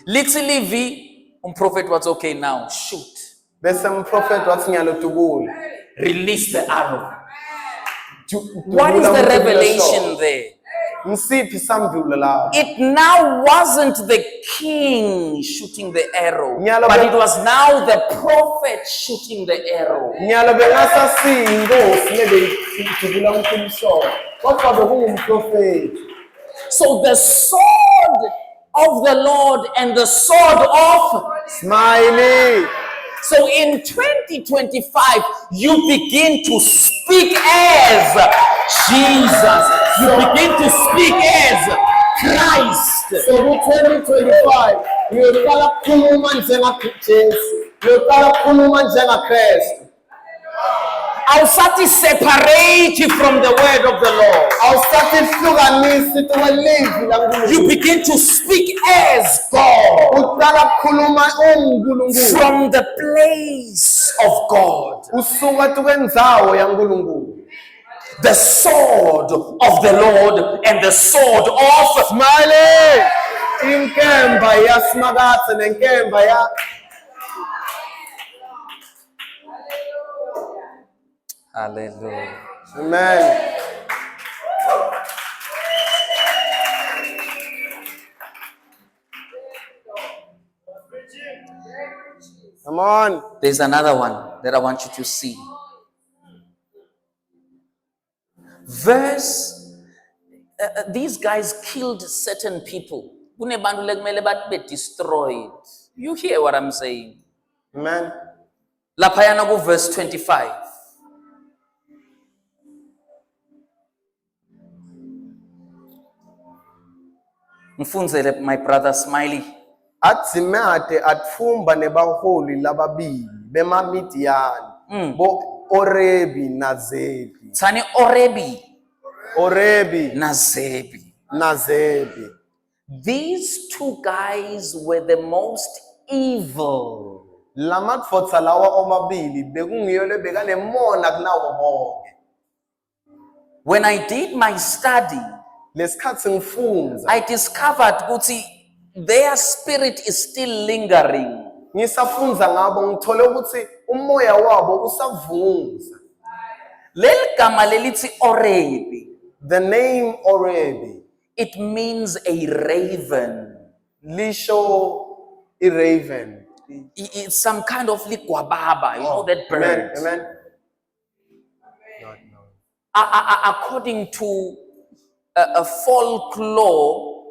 Lithi livi, prophet was okay now, shoot. bese umprofeti wathi ngiyalodubula. Release the arrow. Du- What is dubula the umkhuleko revelation shona. there? Msiphi samvulo lapho? It now wasn't the king shooting the arrow, Nyalo but be- it was now the prophet shooting the arrow. Nyalo bengasasiyinkosi lebedubula umkhuleko. Kodwa bekungumprofeti. So the sword of the Lord and the sword of... Smiley. So in 2025, you begin to speak as Jesus. You begin to speak as Christ. So ku-2025 uyoqala ukukhuluma njengaJesu. Uyoqala ukukhuluma njengaKristu. Awusathi separate from the word of the Lord. Awusathi hlukanisi kwelizwi You laNkulunkulu. begin to speak as God Uqala ukukhuluma uNkulunkulu. from the place of God. Usuka kwendzawo yaNkulunkulu. The sword of the Lord and the sword of... Smiley. Inkemba yasimakatha nenkemba ya Hallelujah. Amen. Come on. There's another one that I want you to see. These guys killed certain people. Kunebantu lekumele bathi be destroyed. You hear what I'm saying? Amen. Laphayana ku verse 25. Mfunzele my brother Smiley. Atsimate atfumba nebaholi lababili bemaMidiyani bo Orebi na Zebi. Tsani Orebi na Zebi. na Zebi. These two guys were the most evil. Lamadvodza lawa omabili bekungiyo lebekanemona kunawo bonke. When I did my study, Lesikhatsi ngifundza I discovered ukuthi their spirit is still lingering. ngisafundza ngabo ngithole ukuthi umoya wabo usavunza. Leli gama lelithi Orebi, The name Orebi it means a raven. lisho iraven. It's some kind of ligwababa, you know that bird. Amen. Amen. According to a folklore,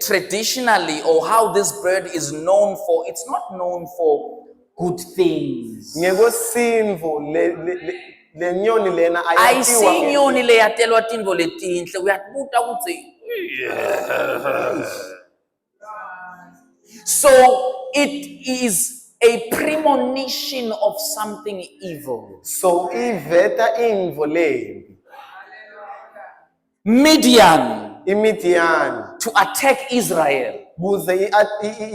traditionally, or how this bird is known for, it's not known for good things. Ngekwesimvo le nyoni lena Ayisinyoni ayatiwa. inyoni leyatelwa tintfo letinhle uyakubuta kutsi. So it is a premonition of something evil. So iveta imvo lembi. Midian iMidiyani to attack Israel. kuze They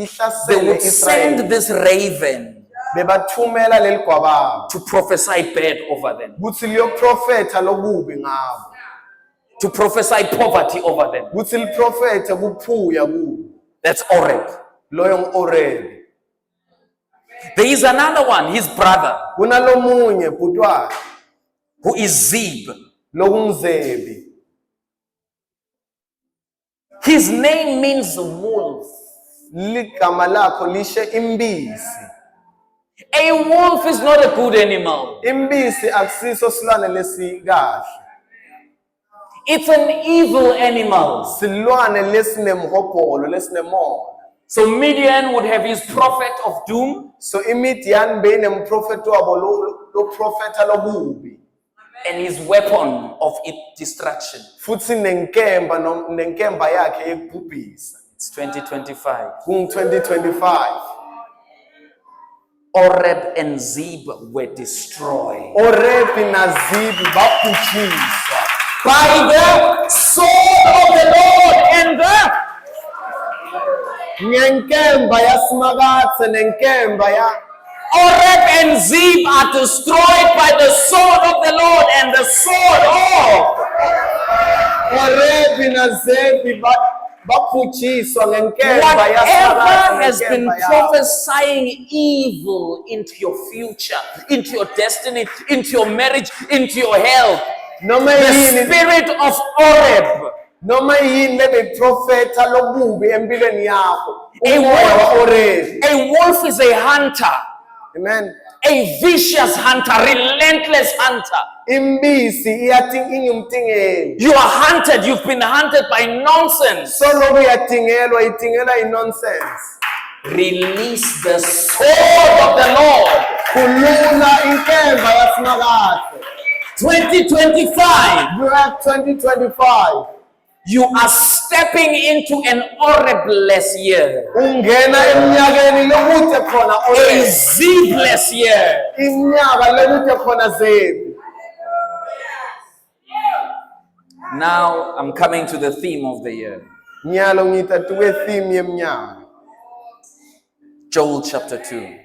ihlasele would send Israel this raven bebathumela leli gwababa to prophesy bad over them, kuthi liyoprofetha lokubi ngabo, to prophesy poverty over them. kuthi liprofethe kuphuya kubo. That's Oreb. Loyo ngu-Orebi. There is another one, his brother, Kunalomunye bhutwana who is Zeb. lokunguZebi. His name means wolf. Ligama lakho lishe imbisi. A wolf is not a good animal. Imbisi akusiso silwane lesikahle. It's an evil animal. Silwane lesinemhobholo lesinemona. So Midian would have his prophet of doom, So iMidiyani beyinemprofeti wabo lo profeta lokubi. and his weapon of destruction. Futhi nenkemba yakhe yekubhubhisa. It's 2025. Kung-2025. Oreb and Zeb were destroyed Orebi na Zebi babhujiswa by the sword of the Lord and the... ngenkemba yasimakathe nenkemba ya Oreb and Zeb are destroyed by the sword of the Lord and the sword of... Orebi na Zebi baphutshiswa ngenkemba Whatever has been ngenkemba yabo. prophesying evil into your future, into your destiny, into your marriage, into your health, Noma the yini spirit of Oreb, noma yini lebeprofetha lobubi empilweni yakho. A Umoya wolf. wa-Oreb. a wolf is a hunter, Amen. a vicious hunter, relentless hunter. Imbisi ingumtingeli. You are hunted, you've been hunted by nonsense. Solo uyatingelwa itingela i-nonsense. Release the sword of the Lord. Khulula inkemba yasimakahle. 2025. You have 2025. You are stepping into an Oreb-less year, Ungena eminyakeni lokude khona a Oreb. Zeb-less year. Iminyaka lokude khona Zebhi. Now I'm coming to the theme of the year. Nyalo ngitatuke theme yeminyaka. Joel chapter 2.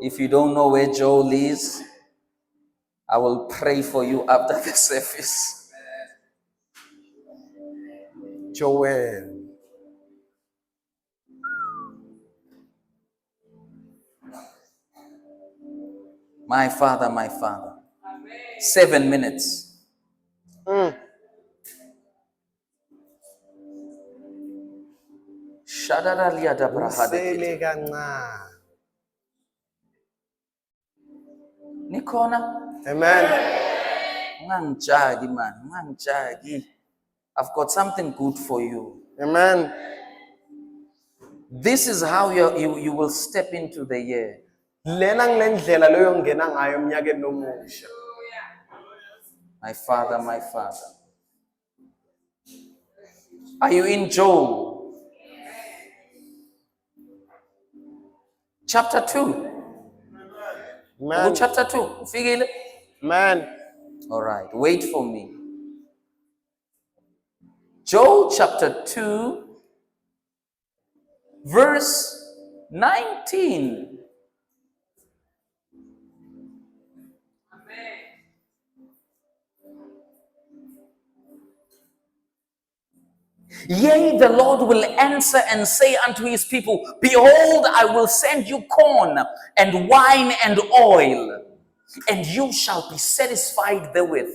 If you don't know where Joel is, I will pray for you after the service. Joel. My Father, my Father. 7 minutes. Shadadaliyada brahada. Usele kancane. Nikhona? Amen. Ungangijaki man, ungangijaki. I've got something good for you. Amen. This is how you will step into the year. Lena ngilendlela leyo ngena ngayo eminyakeni nomusha. My Father, my Father. Are you in Joel? Chapter 2. Amen. Chapter 2. Figile? Amen. All right, wait for me. Joel chapter 2, verse 19. Yea, the Lord will answer and say unto his people, behold, I will send you corn and wine and oil, and you shall be satisfied therewith.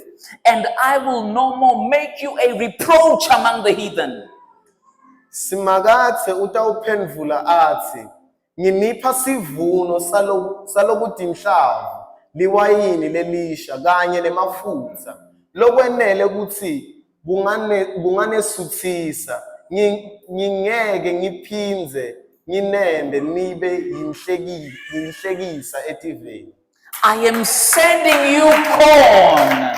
And I will no more make you a reproach among the heathen. Simakathe utawuphendvula athi, nginipha sivuno salokuthi inhlavu, liwayini lelisha kanye nemafutha, lokwenele ukuthi bunganesuthisa, ngingeke ngiphindze nginende nibe yinhlekisa etiveni. I am sending you corn,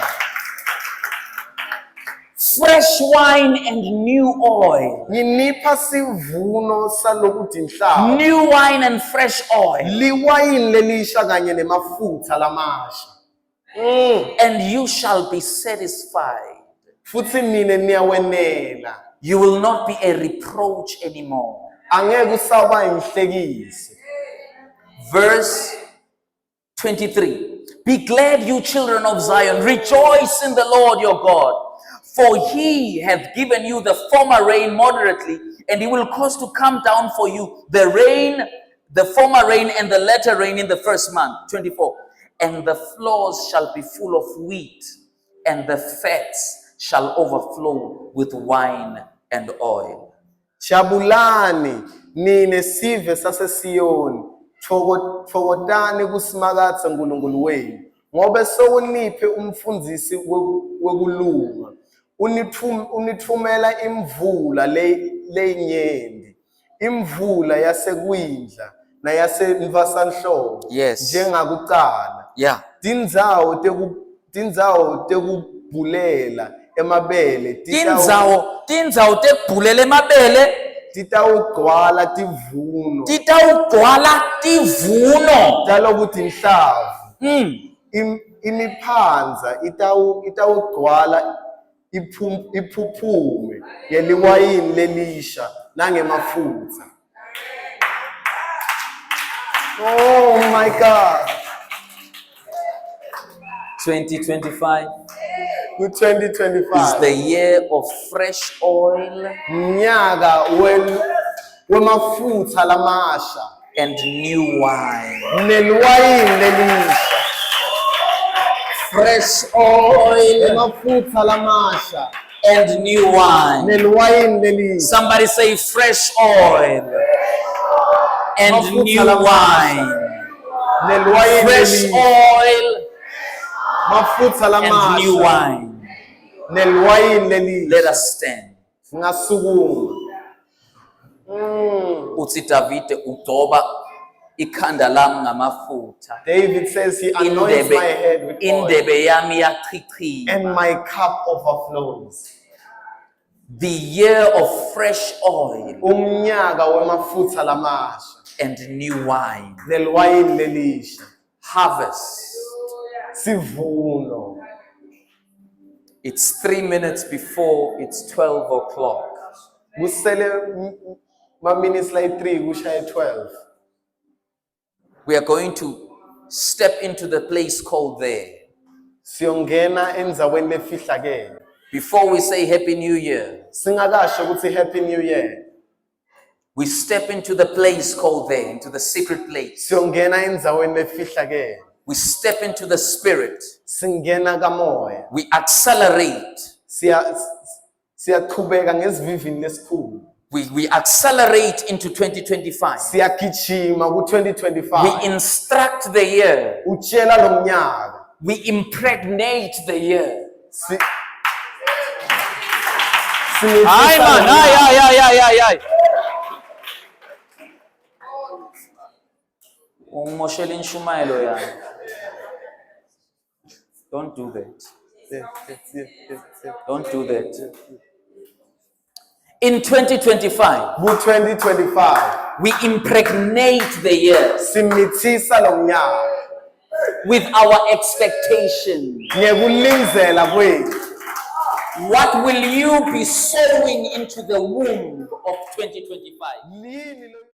fresh wine and new oil. Nginipha sivuno salokuthi inhlavu, New wine and fresh oil. liwayini lelisha kanye nemafutha lamasha. And you shall be satisfied. Futhi nine niyawenela. You will not be a reproach anymore. Angeke usaba inhlekisi. Verse 23. Be glad, you children of Zion. Rejoice in the Lord your God. For he hath given you the former rain moderately, and he will cause to come down for you the rain, the former rain and the latter rain in the first month. 24. And the floors shall be full of wheat, and the fats shall overflow with wine and oil. Jabulani nine sive saseSiyoni, thokotani kusimakatha uNkulunkulu wenu, ngoba sokuniphe umfundisi wekulunga, unithumela imvula leyinyendi, imvula yasekwindla nayasemvasanhlobo, Yes. njengakuqala. Yeah. Tindzawo tekubhulela emabele Tindzawo tekubhulela emabele titawugcwala tivuno titawugcwala tivuno. talokuthi inhlavu. Imiphanza itawugcwala iphuphume ngeliwayini lelisha nangemafutha. Oh my God. 2025. is the ku-2025 year of fresh oil mnyaka wemafutha lamasha and new wine. nelwayini lelisha. Fresh oil Emafutha lamasha and new wine. nelwayini lelisha. Somebody say fresh oil and Mafutha new lamasha wine. nelwayini Fresh lelisha. oil Mafutha and new lamasha wine. nelwayini Let lelisha. us stand. Ngasukuma. Uthi Davide udoba ikhanda lami ngamafutha. David says he anoints my head with oil Indebe yami yachichima. and my cup overflows. The year of fresh oil Umnyaka wemafutha lamasha and new wine. nelwayini lelisha. Harvest. Sivuno. It's 3 minutes before it's 12 o'clock. Kusele minutes like 3 kushaye 12. We are going to step into the place called there. Siyongena endzaweni lefihlakele. Before we say Happy New Year, Singakasho ukuthi Happy New Year. we step into the place called there, into the secret place. Siyongena endzaweni lefihlakele. We step into the spirit. Singena kamoya. We accelerate. Siyaqhubeka ngesivivini lesikhulu. We accelerate into 2025. Siyagijima We ku-2025. instruct the year. Utshela lo mnyaka. We impregnate the year. Hi man, hi. Ungoshela inshumayelo yami. Don't do that. Don't do that. In 2025, Ku-2025 we impregnate the year simithisa lo mnyaka with our expectation. ngekulinzela kwethu. What will you be sowing into the womb of 2025? Yini lo